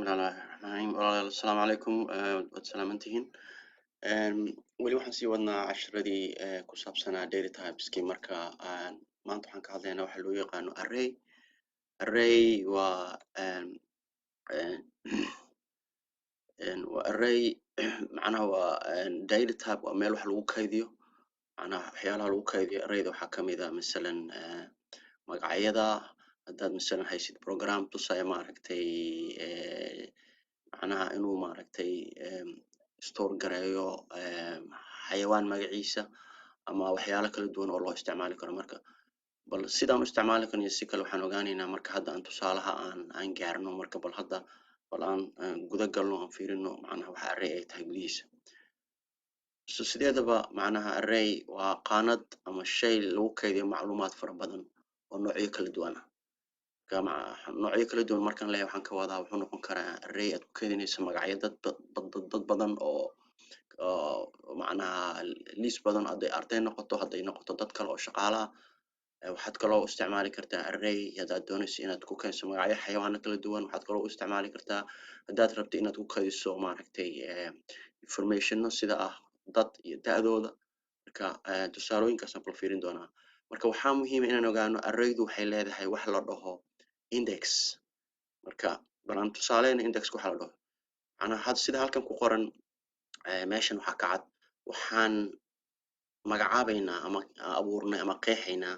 الله الرحمن الرحيم السلام عليكم waad salaamantihiin weli waxaan sii wadnaa casharadii ku saabsanaa data typeski marka maanta waxaan ka hadlaynaa waxa loo yaqaano array waa array macnaha waa data type waa meel wax lagu kaydiyo macnaha waxyaalaha lagu kaydiyo arrayda waxaa kamid ah masalan magacyada haddaad masalan haysid program tusaya maaragtay macnaha inuu maaragtay store gareeyo xayawaan magaciisa ama waxyaalo kala duwan oo loo isticmaali karo marka bal sidaan u isticmaali karno iyo si kale waxaan ogaanaynaa marka hadda aan tusaalaha aan gaarno marka bal hadda bal aan guda galno aan fiirino macnaha waxa array ay tahay gudihiisa sideedaba macnaha array waa qaanad ama shay lagu kaydiyo macluumaad fara badan oo noocyo kala duwan ah noocyo kala duwan markaan leeyahay waxaan ka wadaa wuxuu noqon karaa array aad ku kaydinayso magacyo dad badan oo macnaha liis badan hadday arday noqoto hadday noqoto dad kale oo shaqaalaha waxaad kaloo u isticmaali kartaa array haddaad doonayso inaad ku kaydiso magacyo xayawaano kala duwan waxaad kaloo u isticmaali kartaa haddaad rabto inaad ku kaydiso maaragtay informationo sida ah dad iyo da'dooda marka tusaalooyinkaasaan kula fiirin doonaa marka waxaa muhiim ah inaan ogaano arraydu waxay leedahay wax la dhaho index marka bal aan tusaaleyno index waxa la dhaho macnaha had sida halkan ku qoran meeshan waxaa ka cad waxaan magacaabaynaa ama abuurnay ama qeexaynaa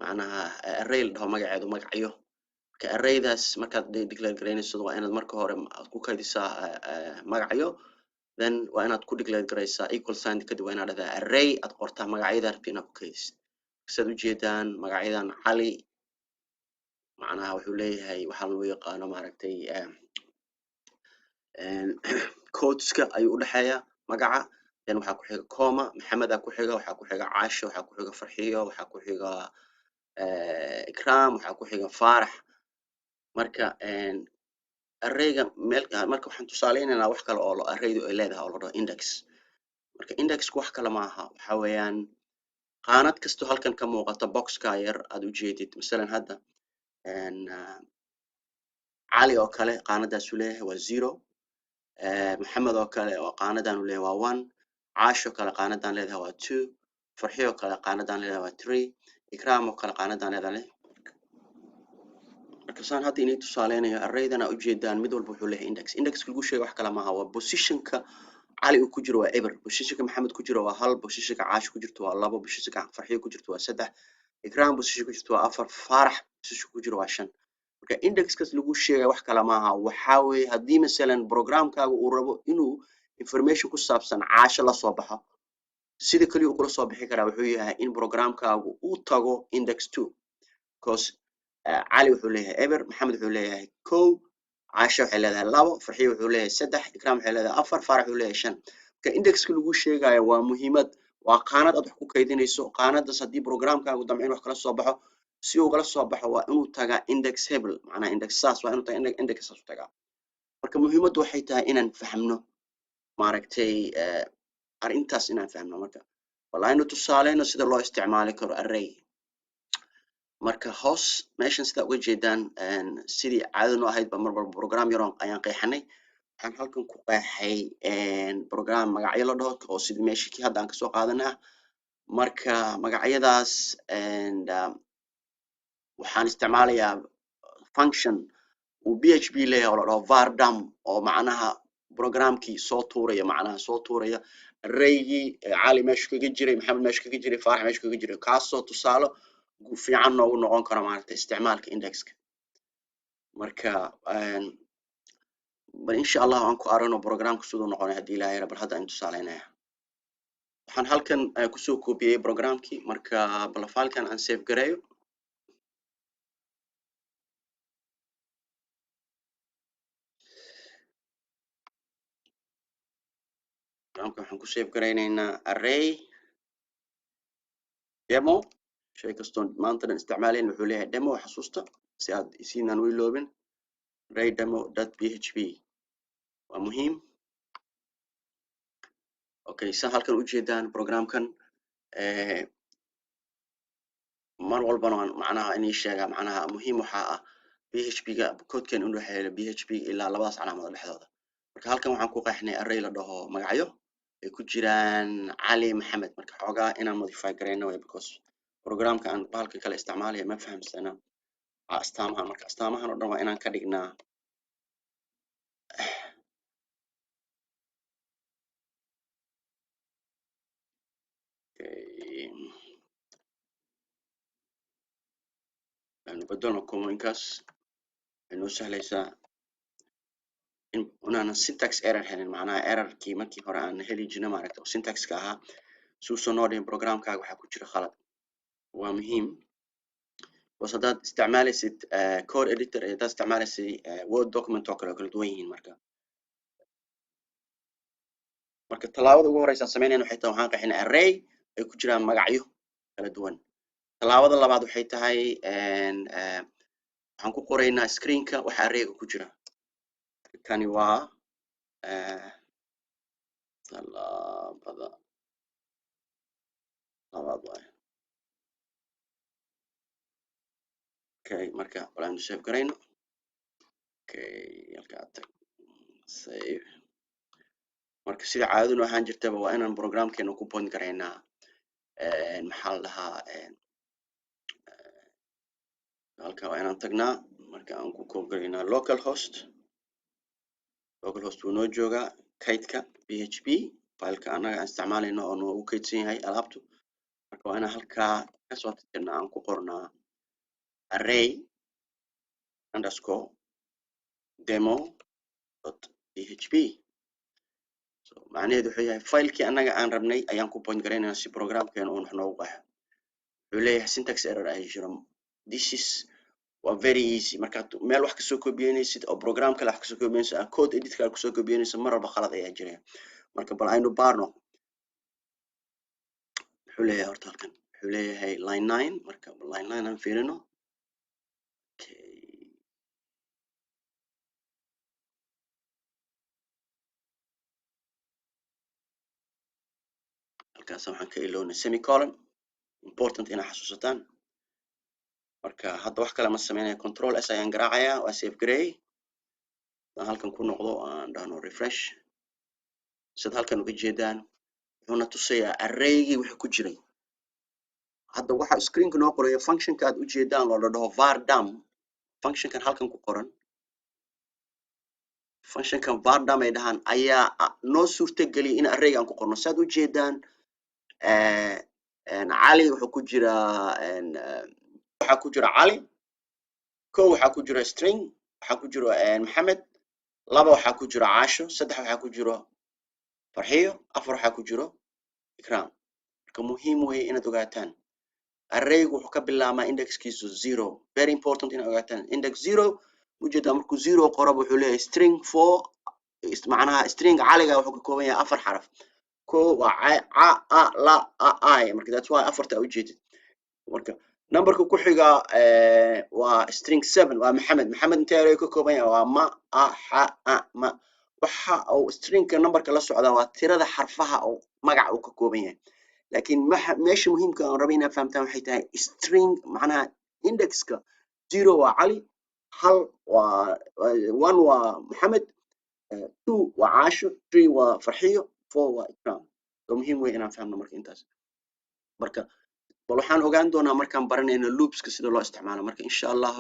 macnaha array la dhaho magaceedu magacyo marka arraydaas markaad declare garaynayso waa inaad marka hore ku kaydisaa magacyo then waa inaad ku declare garaysaa equal sign kadib waa inaad dhahdaa array aad qortaa magacyada rabto inaad ku kaydisid sidaad ujeedaan magacyadan cali macnaha wuxuu leeyahay waxaa loo yaqaano maaragtay codeska ayuu u dhexeeyaa magaca then waxaa ku xiga coma maxamed ku xiga waxaa ku xiga caasho waxaa ku xiga farxiyo waxaa ku xiga ikram waxaa ku xiga faarax marka arrayga marka waxaan tusaaleynaynaa wax kale oo arraydu ay leedahay oo la dhaho index marka indexku wax kale maaha waxa weeyaan qaanad kasto halkan ka muuqata boxka yar aad ujeedid masalan hadda cali oo kale qaanadaasuu leeyahay waa 0 maxamed oo kale oo qaanadan uu leeyahay waa 1 caasho kale qaanadan leedahay waa 2 farxiyo kale qaanadan leedahay waa 3 ikram oo kale qaanadan leedahay marka saan hadda inay tusaaleynayo arraydana ujeedaan mid walba wuxuu leeyahay index lagu sheego wax kale maaha waa positionka cali uu ku jiro waa eber positionka maxamed ku jiro waa 1 positionka caasho ku jirto waa 2 positionka farxiyo ku jirto waa 3 ikram position ku jirto waa 4 faarax position ku jiro waa 5 marka indexkaas lagu sheegay wax kale maaha waxa weeye haddii masalan programkaaga uu rabo inuu information ku saabsan caasho la soo baxo sida kaliya uu kula soo bixi karaa wuxuu yahay in programkaagu uu tago index 2 because cali wuxuu leeyahay eber maxamed wuxuu leeyahay 1 caasho waxay leedahay 2 farxiyo wuxuu leeyahay 3 ikram waxay leedahay 4 faarax wuxuu leeyahay 5 marka indexka lagu sheegayo waa muhiimad waa qaanad aad wax ku kaydinayso qaanadaas haddii programkaagu damco in wax kala soo baxo si uu kala soo baxo waa inuu tagaa indexable macnaha index saas waa inuu tagaa index saas u tagaa marka muhiimaddu waxay tahay inaan fahmno maaragtay arrintaas inaan fahmno marka wallahi tusaaleyno sida loo isticmaali karo array marka hoos meeshan sida uga jeedaan sidii caadadu ahayd ba mar walba program yar ayaan qeexanay waxaan halkan ku qeexay program magacyo la dhaho oo sidii meeshii hadda aan ka soo qaadanaa marka magacyadaas waxaan isticmaalayaa function uu php leeyahay oo la dhaho var_dum oo macnaha programkii soo tuuraya arraygii cali meesha kaga jiray maxamed meesha kaga jiray faarax meesha kaga jiray kaasoo tusaalo fiican noogu noqon karo maaragtay isticmaalka indexka marka bal insha allah aan ku aragno programka siduu noqonay haddii ilaahay bal hadda aan tusaaleynaya waxaan halkan kusoo koobiyey programkii marka bal filekan aan save gareeyo waxaan ku save garaynaynaa array demo shay kastoo maanta dhan isticmaalayn wuxuu leeyahay demo xasuusta si aad isiinaan u iloobin array demo.php waa muhiim okay saan halkan ujeedaan programkan mar walbana macnaha inay sheegaa macnaha muhiim waxa ah PHP-ga koodkan inuu xeelo PHP ilaa labadaas calaamadood dhexdooda. Marka halkan waxaan ku qeexnay array la dhaho magacyo ay ku jiraan cali maxamed. Marka xoogaa inaan modify gareyno way because programka aan bahalka kale isticmaalaya ma fahamsana astaamahan. Marka astaamahan oo dhan waa inaan ka dhignaa aanu bedelno commonkaas waxay noo sahlaysaa inaanan syntax error helin, macnaha errorkii markii hore aan heli jirnay maaragta oo syntaxka ahaa suusan noo dhihin programkaaga waxaa ku jira khalad. waa muhiim bas haddaad isticmaalaysid code editor haddaad isticmaalaysid word document oo kale kala duwan yihiin. marka tallaabada ugu horeysa aan sameynayno waxay tahay waxaan qeexinay array ay ku jiraan magacyo kala duwan. tallaabada labaad waxay tahay waxaan ku qoraynaa screenka waxa arrayga ku jira. kani waa tallaabada labaad waay. okay marka walaan save garayno. okay halkaa tag save. marka sida caadadu ahaan jirtaba waa inaan programkeena ku point garaynaa maxaa la dhahaa halka waa inaan tagnaa marka aan ku copy garaynaa localhost wuu noo joogaa kaydka PHP fileka anaga aan isticmaalayno oo noogu kaydsan yahay alaabtu. marka waa inaan halkaa kasoo tirtirnaa aan ku qornaa array underscore demo.php. so macnaheedu wuxuu yahay filekii anaga aan rabnay ayaan ku point garaynaynaa si programkeena uu wax noogu qeexo. wuxuu leeyahay syntax error ay jiro. this is waa very easy. markaad meel wax kasoo kobiyanaysid oo program kale wax kasoo kobiyanaysid code edit kale kusoo kobiyanaysid mar walba khalad ayaa jiraya. marka bal aynu baarno. wuxuu leeyahay horta halkan wuxuu leeyahay line 9. marka line 9 aan fiirino. halkaas waxaan ka ilownay semicolon important inaa xasuusataan. marka hadda wax kale ma sameynaya control s ayaan garaacayaa waa save gareey. aan halkan ku noqdo aan dhahno refresh. sida halkan uga jeedaan wuxuuna tusayaa arraygii wixii ku jiray. hadda waxa screenka noo qorayo functionka aad u jeedaan loo dhaho vardam. functionkan halkan ku qoran functionkan vardam ay dhahaan ayaa noo suurtageliyay in arrayga aan ku qorno. saad u jeedaan cali wuxuu ku jiraa waxaa ku jira cali kow waxaa ku jira string waxaa ku jira maxamed laba waxaa ku jira caasho saddex waxaa ku jira farxiyo afar waxaa ku jira ikram. marka muhiim weeye inaad ogaataan arraygu wuxuu ka bilaabmaa indexkiisu 0. very important inaad ogaataan index 0 ujeedaa markuu 0 qoro wuxuu leeyahay string 4 macnaha string caliga wuxuu ka kooban yahay 4 xaraf. kow waa a a la a i marka that's why afarta ujeedid. marka numberka ku xiga waa string 7 waa maxamed intee array ka kooban yahay waa ma a ha a ma. waxa uu stringka numberka la socdaa waa tirada xarfaha oo magac uu ka kooban yahay. laakiin meesha muhiimka aan rabay inaad fahamtaan waxay tahay string macnaha indexka 0 waa cali hal waa 1 waa maxamed 2 waa caasho 3 waa farxiyo 4 waa ikram. so muhiim weeye inaan fahamno marka intaas. marka bal waxaan ogaan doonaa markaan baranayno loopska sida loo isticmaalo. marka insha Allah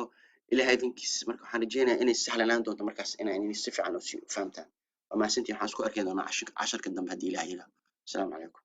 ilaahay idinkiis marka waxaan rajeynayaa inay sahlanaan doonto markaas inay si fiican u fahamtaan. waa mahadsantihiin. waxaan isku arki doonaa casharka dambe haddii ilaahay yiraahdo. assalaamu calaykum.